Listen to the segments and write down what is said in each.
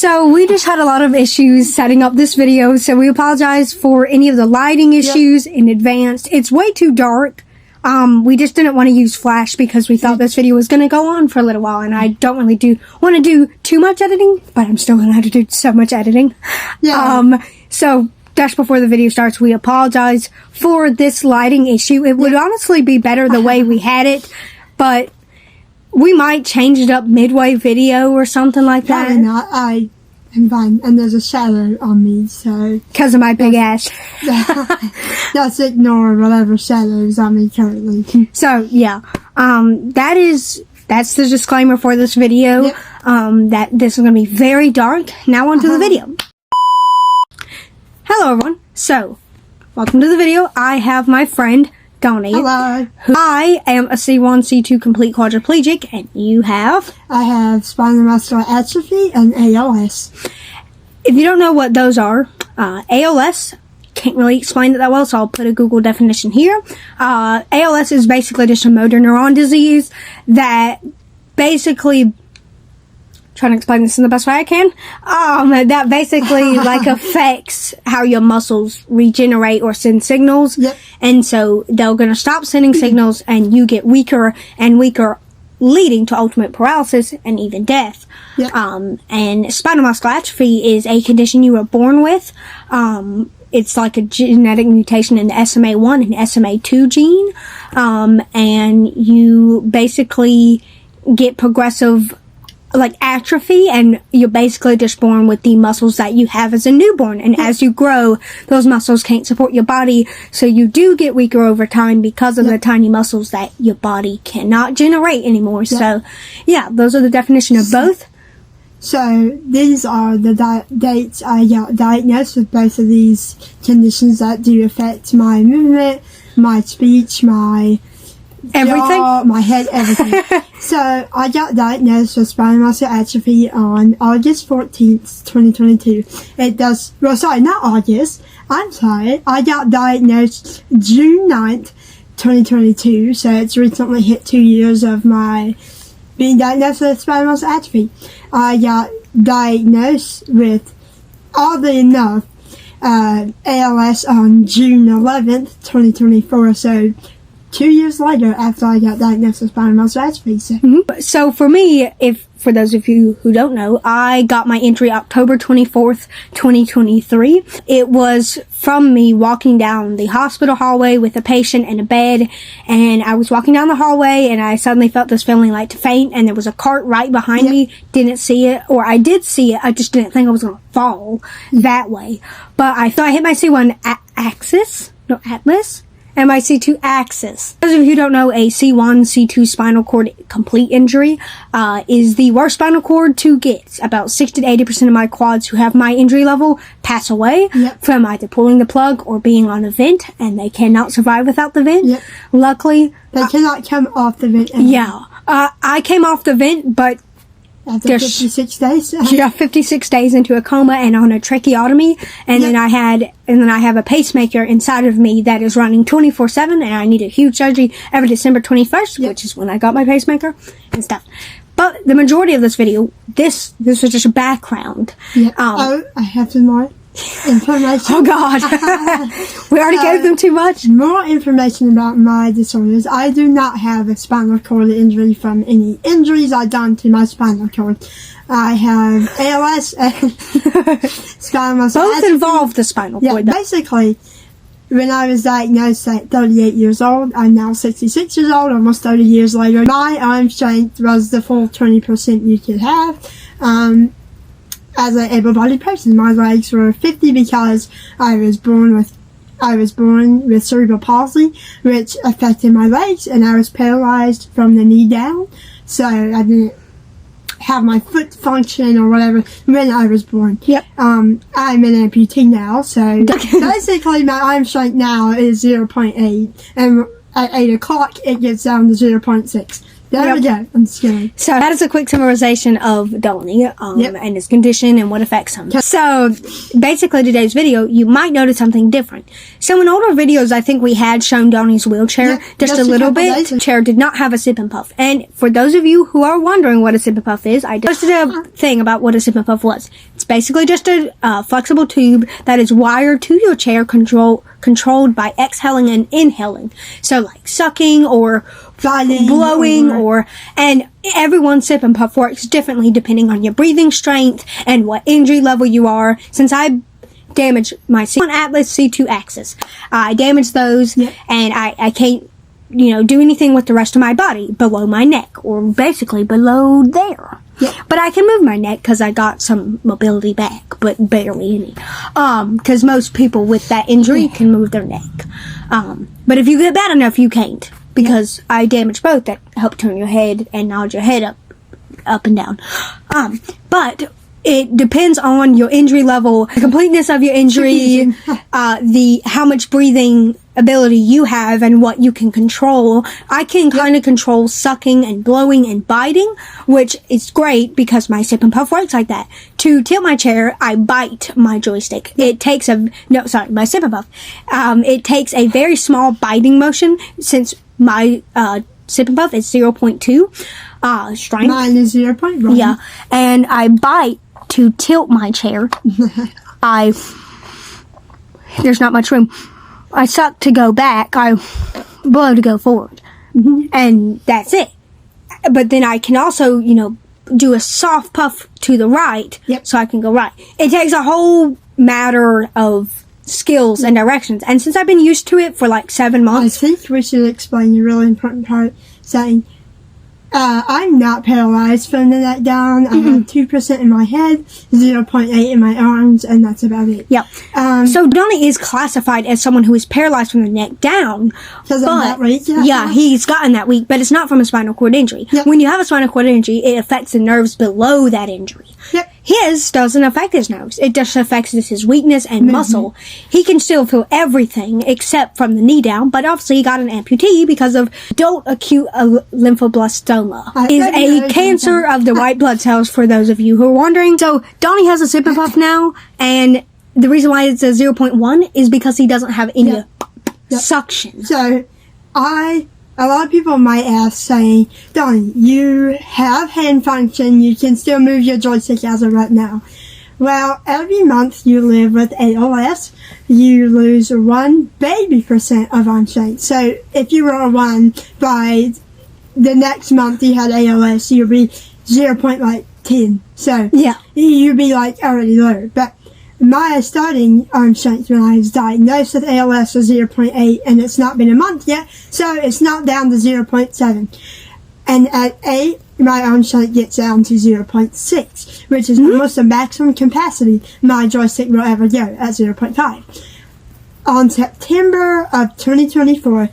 So we just had a lot of issues setting up this video, so we apologize for any of the lighting issues in advance. It's way too dark. We just didn't want to use flash because we thought this video was going to go on for a little while, and I don't really want to do too much editing, but I'm still going to have to do so much editing. So just before the video starts, we apologize for this lighting issue. It would honestly be better the way we had it, but we might change it up midway video or something like that. Probably not. I am fine, and there's a shadow on me, so... Because of my big ass. Let's ignore whatever shadows on me currently. So, yeah. That's the disclaimer for this video. Yep. That this is going to be very dark. Now on to the video. Hello, everyone. So, welcome to the video. I have my friend, Donnie. Hello. I am a C1, C2 complete quadriplegic, and you have? I have spinal muscular atrophy and ALS. If you don't know what those are, ALS, can't really explain it that well, so I'll put a Google definition here. ALS is basically just a motor neuron disease that basically, trying to explain this in the best way I can, that basically like affects how your muscles regenerate or send signals. Yep. And so they're going to stop sending signals and you get weaker and weaker, leading to ultimate paralysis and even death. Yep. And spinal muscular atrophy is a condition you were born with. It's like a genetic mutation in the SMA1 and SMA2 gene. And you basically get progressive like atrophy, and you're basically just born with the muscles that you have as a newborn, and as you grow, those muscles can't support your body, so you do get weaker over time because of the tiny muscles that your body cannot generate anymore. So yeah, those are the definition of both. So these are the dates I got diagnosed with both of these conditions that do affect my movement, my speech, my Everything? jaw, my head, everything. So I got diagnosed with spinal muscular atrophy on August 14th, 2022. Not August. I'm sorry. I got diagnosed June 9th, 2022. So it's recently hit 2 years of my being diagnosed with spinal muscular atrophy. I got diagnosed with, oddly enough, ALS on June 11th, 2024. So 2 years later, after I got diagnosed with spinal muscular atrophy. So for me, for those of you who don't know, I got my injury October 24th, 2023. It was from me walking down the hospital hallway with a patient in a bed, and I was walking down the hallway and I suddenly felt this feeling like to faint, and there was a cart right behind me. Didn't see it, or I did see it, I just didn't think I was going to fall that way. But I thought I hit my C1 atlas. And my C2 axis. Those of you who don't know, a C1, C2 spinal cord complete injury is the worst spinal cord to get. About 60 to 80% of my quads who have my injury level pass away from either pulling the plug or being on a vent, and they cannot survive without the vent. Luckily, they cannot come off the vent. I came off the vent, but after 56 days? 56 days into a coma and on a tracheotomy, and then I have a pacemaker inside of me that is running 24/7, and I need a huge surgery every December 21st, which is when I got my pacemaker and stuff. But the majority of this video, this was just a background. I have some more information. Oh God. We already gave them too much. More information about my disorders. I do not have a spinal cord injury from any injuries I've done to my spinal cord. I have ALS and spinal muscular atrophy. Both involve the spinal cord. Basically, when I was diagnosed at 38 years old, I'm now 66 years old, almost 30 years later. My arm strength was the full 20% you could have. As an able-bodied person, my legs were 50 because I was born with cerebral palsy, which affected my legs, and I was paralyzed from the knee down, so I didn't have my foot function or whatever when I was born. I'm an amputee now, so basically my arm strength now is 0.8, and at 8 o'clock it gets down to 0.6. There we go. I'm just kidding. So that is a quick summarization of Donnie and his condition and what affects him. So basically today's video, you might notice something different. So in older videos, I think we had shown Donnie's wheelchair just a little bit. The chair did not have a sip and puff. And for those of you who are wondering what a sip and puff is, I posted a thing about what a sip and puff was. It's basically just a flexible tube that is wired to your chair, controlled by exhaling and inhaling. So like sucking or blowing and everyone's sip and puff works differently depending on your breathing strength and what injury level you are. Since I damaged my C1 Atlas C2 Axis, I damaged those, and I can't, do anything with the rest of my body below my neck, or basically below there. But I can move my neck because I got some mobility back, but barely any. Because most people with that injury can move their neck. But if you get bad enough, you can't, because I damaged both that help turn your head and nod your head up and down. But it depends on your injury level, the completeness of your injury, how much breathing ability you have, and what you can control. I can kind of control sucking and blowing and biting, which is great because my sip and puff works like that. To tilt my chair, I bite my joystick. It takes my sip and puff. It takes a very small biting motion, since my sip and puff is 0.2 strength. Mine is 0.1. Yeah, and I bite to tilt my chair. There's not much room. I suck to go back. I blow to go forward. And that's it. But then I can also, do a soft puff to the right, so I can go right. It takes a whole matter of skills and directions. And since I've been used to it for like 7 months... I think we should explain a really important part, saying... I'm not paralyzed from the neck down. I have 2% in my head, 0.8 in my arms, and that's about it. Yep. So Donnie is classified as someone who is paralyzed from the neck down. Because I'm that weak? Yeah, he's gotten that weak, but it's not from a spinal cord injury. Yep. When you have a spinal cord injury, it affects the nerves below that injury. Yep. His doesn't affect his nerves. It just affects his weakness and muscle. He can still feel everything except from the knee down, but obviously he got an amputee because of adult acute lymphoblastoma. Is a cancer of the white blood cells, for those of you who are wondering. So Donnie has a sip and puff now, and the reason why it's a 0.1 is because he doesn't have any suction. So, a lot of people might ask, saying, Donnie, you have hand function, you can still move your joystick as of right now. Well, every month you live with ALS, you lose 1 baby% of arm strength. So, if you were a 1, by the next month you had ALS, you'll be 0.10. So, you'd be already low. But my starting arm strength when I was diagnosed with ALS was 0.8, and it's not been a month yet, so it's not down to 0.7. And at 8, my arm strength gets down to 0.6, which is almost the maximum capacity my joystick will ever go, at 0.5. On September of 2024,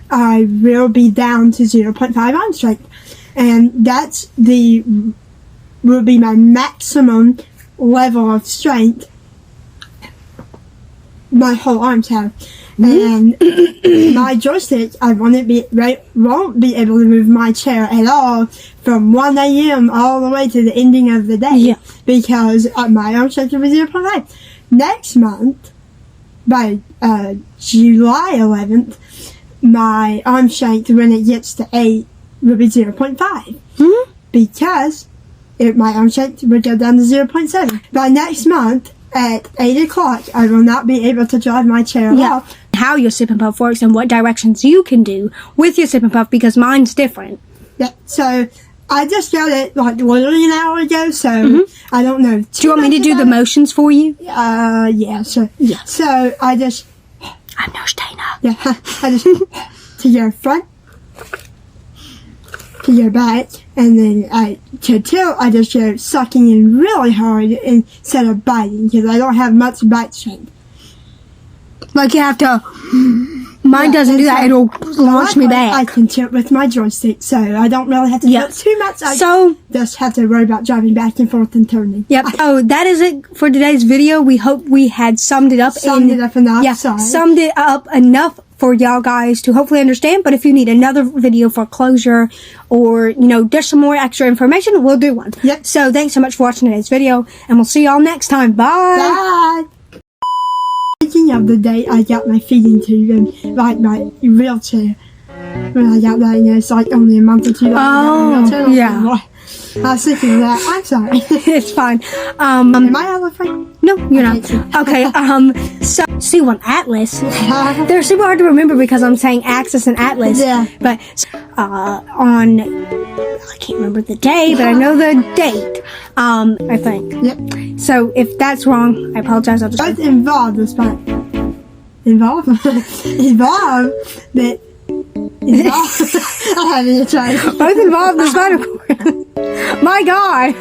I will be down to 0.5 arm strength, and that's will be my maximum level of strength my whole arms have. And my joystick, I won't be able to move my chair at all from 1 a.m. all the way to the ending of the day, because my arm strength will be 0.5. Next month, by July 11th, my arm strength, when it gets to 8, will be 0.5. Because my arm strength will go down to 0.7. By next month, at 8 o'clock, I will not be able to drive my chair at all. How your sip and puff works and what directions you can do with your sip and puff, because mine's different. Yeah, so I just got it literally an hour ago, so I don't know. Do you want me to do the motions for you? Yeah, sure. Yeah. So I just... I'm Nurse Dana. Yeah, I just... to your front, to your back, and then to tilt, I just go sucking in really hard instead of biting, because I don't have much bite strength. You have to... Mine doesn't do that. It'll launch me back. I can tilt with my joystick, so I don't really have to tilt too much. I just have to worry about driving back and forth and turning. Yep. That is it for today's video. We hope we had summed it up enough. Yeah, summed it up enough for y'all guys to hopefully understand. But if you need another video for closure, or just some more extra information, we'll do one. Yep. So thanks so much for watching today's video, and we'll see y'all next time. Bye. Bye. Speaking of the day I got my feeding tube and my wheelchair, when I got diagnosed only a month or two ago. Oh, yeah. I was thinking of that. I'm sorry. It's fine. Am I out of frame? No, you're not. Okay. Okay, so C1 Atlas. They're super hard to remember because I'm saying Axis and Atlas. Yeah. But on, I can't remember the day, but I know the date. I think. Yep. So if that's wrong, I apologize. I'll just. Both involved the spinal. Involved? Involved? But. Involved? I haven't even tried. Both involved the spinal cord. My God.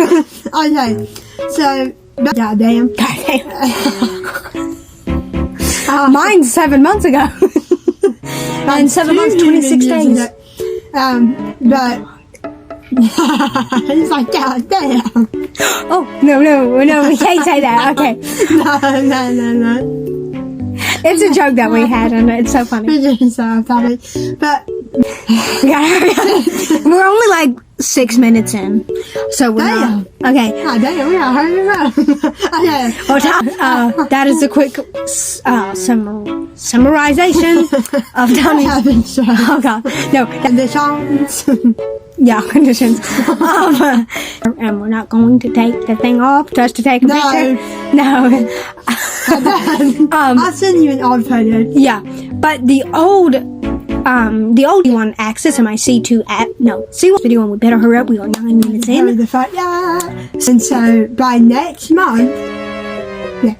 Okay. So. Goddamn. Mine's 7 months ago. And 7 months, 26 days. But. He's like, God damn. Oh, no, we can't say that. Okay. No. It's a joke that we had, and it's so funny. But We're only like 6 minutes in, so we're not. Okay. God damn, we gotta hurry up. Okay. Well, that is a quick summarization of Donnie's. Having show. Oh God, no. Conditions. Yeah, conditions. And we're not going to take the thing off just to take a picture. No. I'll send you an old photo. Yeah, but the old one Axis and my C1 video, and we better hurry up. We are 9 minutes in. Hurry the fuck, yeah. And so by next month, yeah,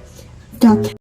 done.